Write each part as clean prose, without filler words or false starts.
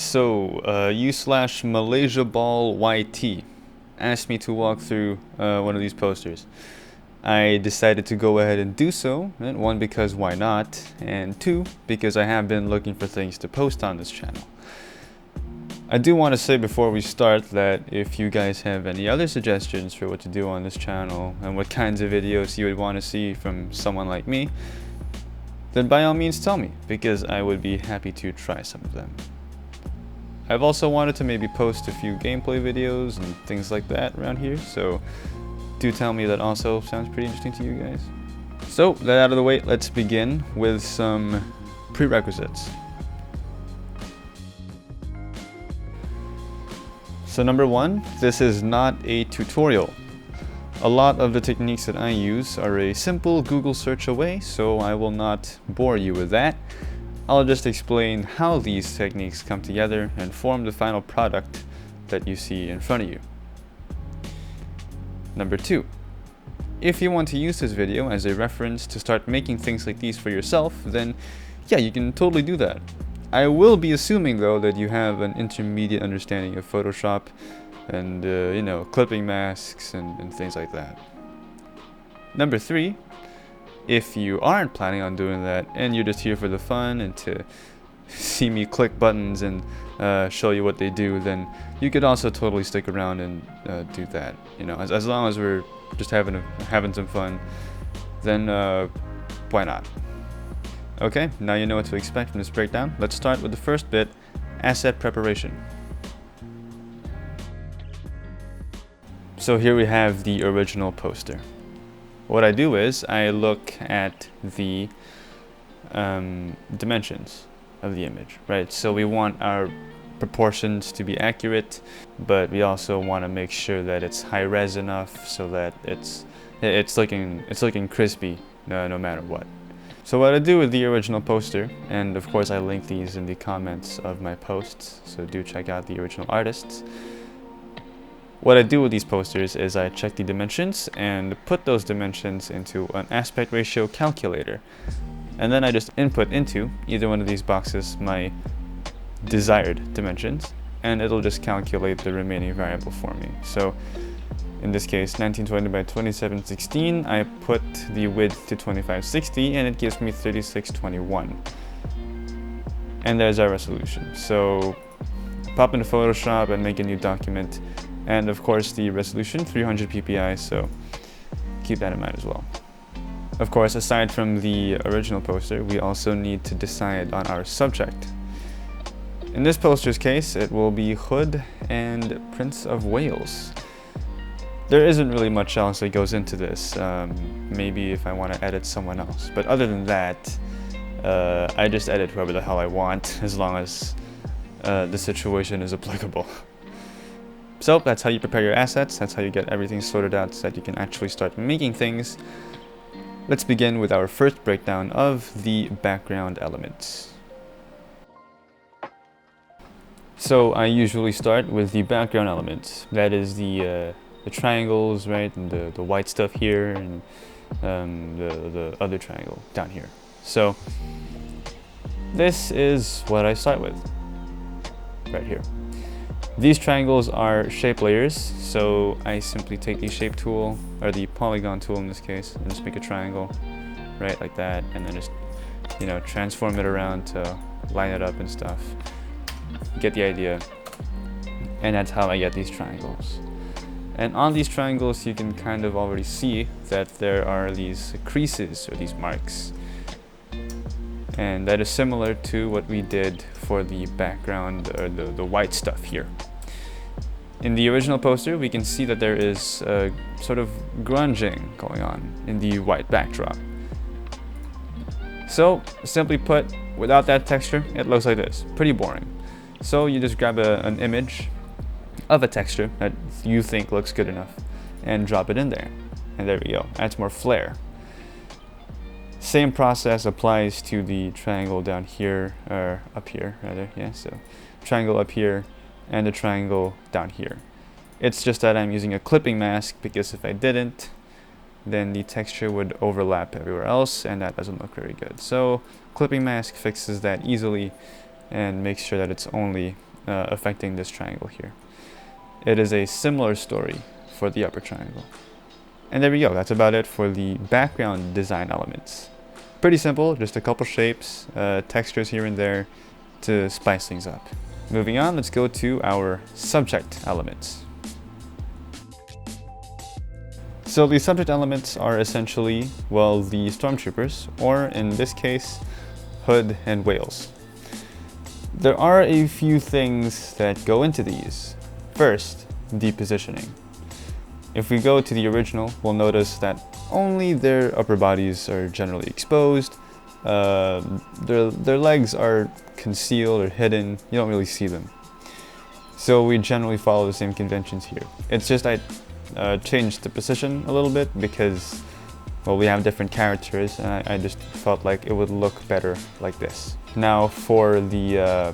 You/MalaysiaBallYT asked me to walk through one of these posters. I decided to go ahead and do so, and one, because why not, and two, because I have been looking for things to post on this channel. I do want to say before we start that if you guys have any other suggestions for what to do on this channel and what kinds of videos you would want to see from someone like me, then by all means tell me, because I would be happy to try some of them. I've also wanted to maybe post a few gameplay videos and things like that around here, so do tell me that also sounds pretty interesting to you guys. So, that out of the way, let's begin with some prerequisites. So number one, this is not a tutorial. A lot of the techniques that I use are a simple Google search away, so I will not bore you with that. I'll just explain how these techniques come together and form the final product that you see in front of you. Number two, if you want to use this video as a reference to start making things like these for yourself, then yeah, you can totally do that. I will be assuming though that you have an intermediate understanding of Photoshop and clipping masks and things like that. Number three, if you aren't planning on doing that and you're just here for the fun and to see me click buttons and show you what they do, then you could also totally stick around and do that. As long as we're just having some fun, then why not? Okay, now you know what to expect from this breakdown. Let's start with the first bit, asset preparation. So here we have the original poster. What I do is I look at the dimensions of the image, right? So we want our proportions to be accurate, but we also want to make sure that it's high res enough so that it's looking crispy no matter what. So what I do with the original poster, and of course I link these in the comments of my posts, so do check out the original artists. What I do with these posters is I check the dimensions and put those dimensions into an aspect ratio calculator. And then I just input into either one of these boxes my desired dimensions, and it'll just calculate the remaining variable for me. So in this case, 1920 by 2716, I put the width to 2560 and it gives me 3621. And there's our resolution. So pop into Photoshop and make a new document. And of course the resolution, 300 ppi, so keep that in mind as well. Of course, aside from the original poster, we also need to decide on our subject. In this poster's case, it will be Hood and Prince of Wales. There isn't really much else that goes into this, maybe if I want to edit someone else. But other than that, I just edit whoever the hell I want, as long as the situation is applicable. So that's how you prepare your assets, that's how you get everything sorted out so that you can actually start making things. Let's begin with our first breakdown of the background elements. So I usually start with the background elements, that is the triangles, right, and the white stuff here, and the other triangle down here. So this is what I start with, right here. These triangles are shape layers, so I simply take the shape tool, or the polygon tool in this case, and just make a triangle, right, like that, and then just, transform it around to line it up and stuff. Get the idea. And that's how I get these triangles. And on these triangles, you can kind of already see that there are these creases, or these marks. And that is similar to what we did for the background, or the white stuff here. In the original poster, we can see that there is a sort of grunging going on in the white backdrop. So, simply put, without that texture, it looks like this. Pretty boring. So you just grab an image of a texture that you think looks good enough and drop it in there. And there we go. Adds more flair. Same process applies to the triangle down here, or up here rather, yeah, so triangle up here and the triangle down here. It's just that I'm using a clipping mask, because if I didn't, then the texture would overlap everywhere else and that doesn't look very good. So clipping mask fixes that easily and makes sure that it's only affecting this triangle here. It is a similar story for the upper triangle. And there we go. That's about it for the background design elements. Pretty simple, just a couple shapes, textures here and there to spice things up. Moving on, let's go to our subject elements. So the subject elements are essentially, well, the stormtroopers, or in this case, Hood and Wales. There are a few things that go into these. First, the positioning. If we go to the original, we'll notice that only their upper bodies are generally exposed. Their legs are concealed or hidden. You don't really see them. So we generally follow the same conventions here. It's just I changed the position a little bit because, well, we have different characters, and I just felt like it would look better like this. Now for the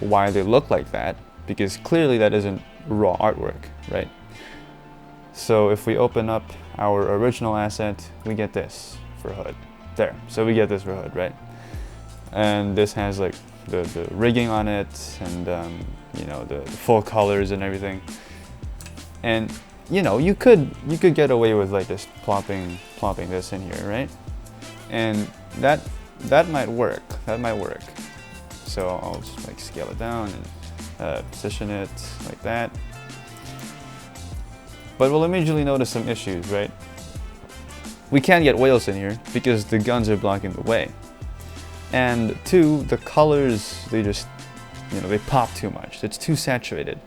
why they look like that, because clearly that isn't raw artwork, right? So if we open up our original asset, we get this for Hood. There, so we get this for Hood, right? And this has like the rigging on it, and you know, the full colors and everything. And you know, you could get away with like just plopping this in here, right? And that might work. That might work. So I'll just like scale it down and position it like that. But we'll immediately notice some issues, right? We can't get Wales in here because the guns are blocking the way. And two, the colors, they just, you know, they pop too much. It's too saturated.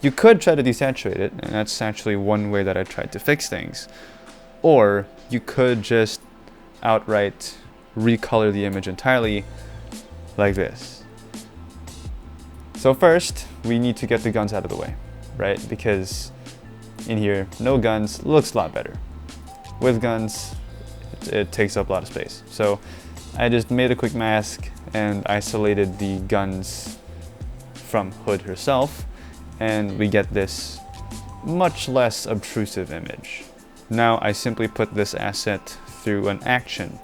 You could try to desaturate it, and that's actually one way that I tried to fix things. Or you could just outright recolor the image entirely like this. So first, we need to get the guns out of the way, right? Because in here, no guns looks a lot better. With guns, it takes up a lot of space. So I just made a quick mask and isolated the guns from Hood herself, and we get this much less obtrusive image. Now I simply put this asset through an action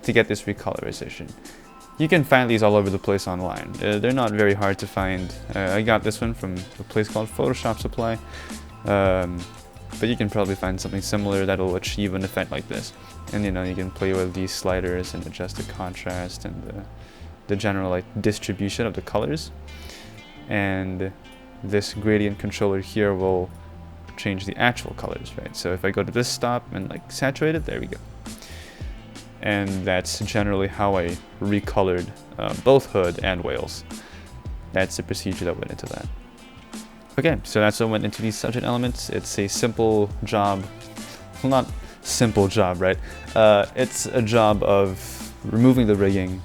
to get this recolorization. You can find these all over the place online. They're not very hard to find. I got this one from a place called Photoshop Supply, but you can probably find something similar that'll achieve an effect like this. And you know, you can play with these sliders and adjust the contrast and the general like distribution of the colors. And this gradient controller here will change the actual colors, right? So if I go to this stop and like saturate it, there we go. And that's generally how I recolored both Hood and Wales. That's the procedure that went into that. Okay, so that's what went into these subject elements. It's a simple job, well, not simple job, right? It's a job of removing the rigging,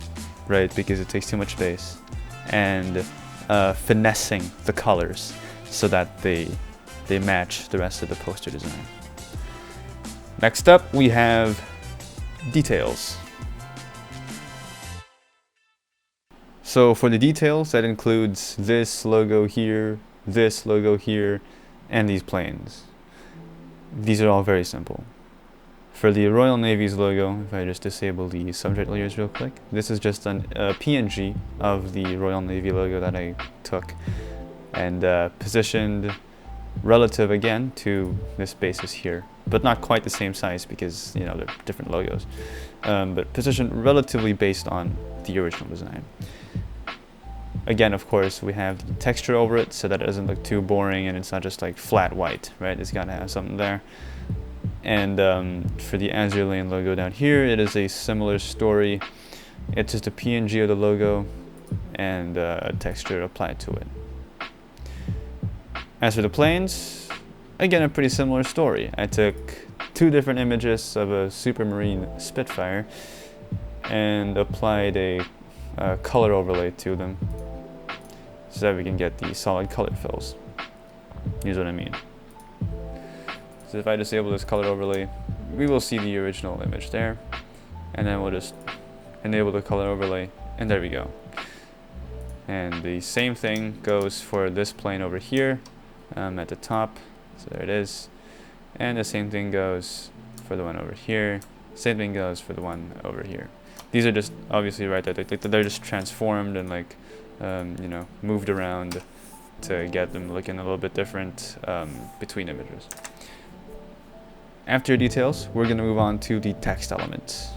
right? Because it takes too much space, and finessing the colors so that they match the rest of the poster design. Next up, we have details. So for the details, that includes this logo here, and these planes. These are all very simple. For the Royal Navy's logo, if I just disable the subject layers real quick, this is just a PNG of the Royal Navy logo that I took and positioned relative again to this basis here, but not quite the same size because, you know, they're different logos, but positioned relatively based on the original design. Again, of course, we have the texture over it so that it doesn't look too boring and it's not just like flat white, right? It's got to have something there. And for the Azure Lane logo down here, it is a similar story. It's just a PNG of the logo and a texture applied to it. As for the planes, again, a pretty similar story. I took two different images of a Supermarine Spitfire and applied a color overlay to them so that we can get the solid color fills. Here's what I mean. So if I disable this color overlay, we will see the original image there, and then we'll just enable the color overlay, and there we go. And the same thing goes for this plane over here at the top, so there it is, and the same thing goes for the one over here, same thing goes for the one over here. These are just obviously right there, they're just transformed and like you know, moved around to get them looking a little bit different between images. After details, we're going to move on to the text elements.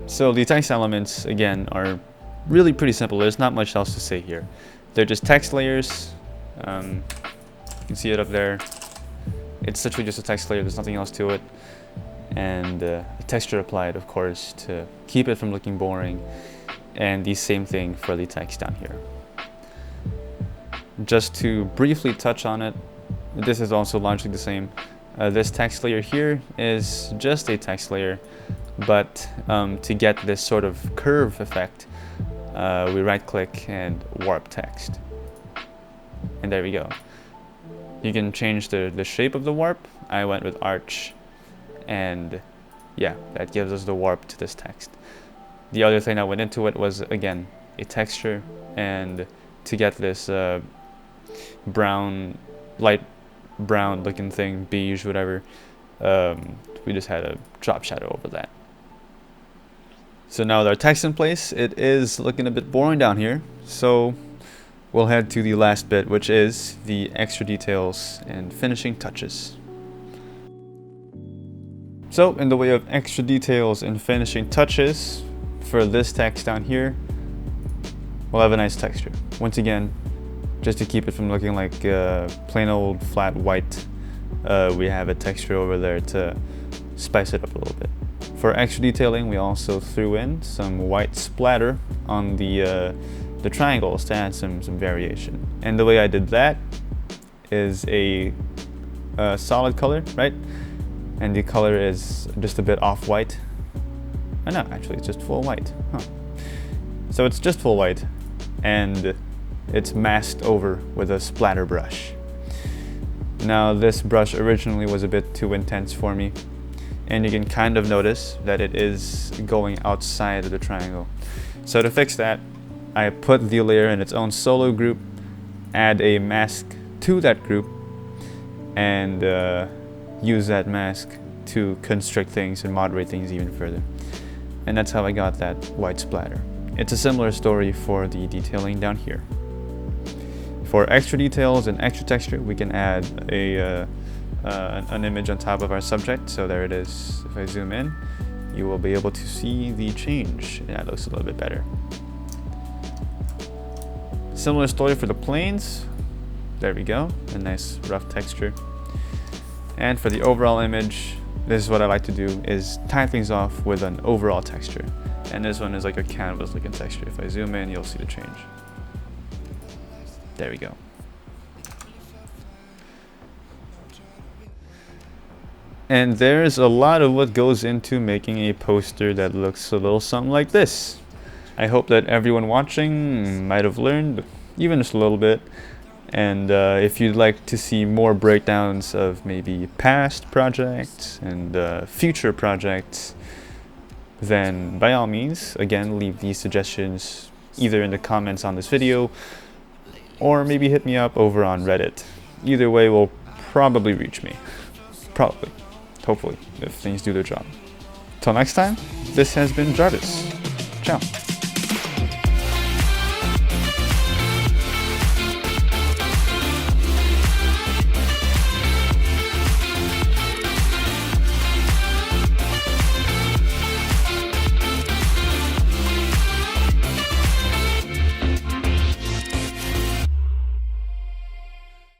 So the text elements, again, are really pretty simple. There's not much else to say here. They're just text layers. You can see it up there. It's literally just a text layer. There's nothing else to it. And a texture applied, of course, to keep it from looking boring. And the same thing for the text down here. Just to briefly touch on it, this is also largely the same. This text layer here is just a text layer, but to get this sort of curve effect, we right click and warp text. And there we go. You can change the shape of the warp. I went with arch, and yeah, that gives us the warp to this text. The other thing that went into it was, again, a texture, and to get this brown, light brown looking thing, beige, whatever, we just had a drop shadow over that. So now with our text in place, it is looking a bit boring down here, so we'll head to the last bit, which is the extra details and finishing touches. So in the way of extra details and finishing touches, for this text down here, we'll have a nice texture. Once again, just to keep it from looking like plain old flat white, we have a texture over there to spice it up a little bit. For extra detailing, we also threw in some white splatter on the triangles to add some variation. And the way I did that is a solid color, right? And the color is just a bit off-white. No, actually it's just full white. Huh. So it's just full white, and it's masked over with a splatter brush. Now this brush originally was a bit too intense for me, and you can kind of notice that it is going outside of the triangle. So to fix that, I put the layer in its own solo group, add a mask to that group, and use that mask to constrict things and moderate things even further. And that's how I got that white splatter. It's a similar story for the detailing down here. For extra details and extra texture, we can add an image on top of our subject. So there it is. If I zoom in, you will be able to see the change. Yeah, it looks a little bit better. Similar story for the planes. There we go, a nice rough texture. And for the overall image, this is what I like to do, is tie things off with an overall texture. And this one is like a canvas looking texture. If I zoom in, you'll see the change. There we go. And there's a lot of what goes into making a poster that looks a little something like this. I hope that everyone watching might have learned even just a little bit. And if you'd like to see more breakdowns of maybe past projects and future projects, then by all means, again, leave these suggestions either in the comments on this video or maybe hit me up over on Reddit. Either way will probably reach me. Probably. Hopefully, if things do their job. Till next time, this has been Jarvis. Ciao.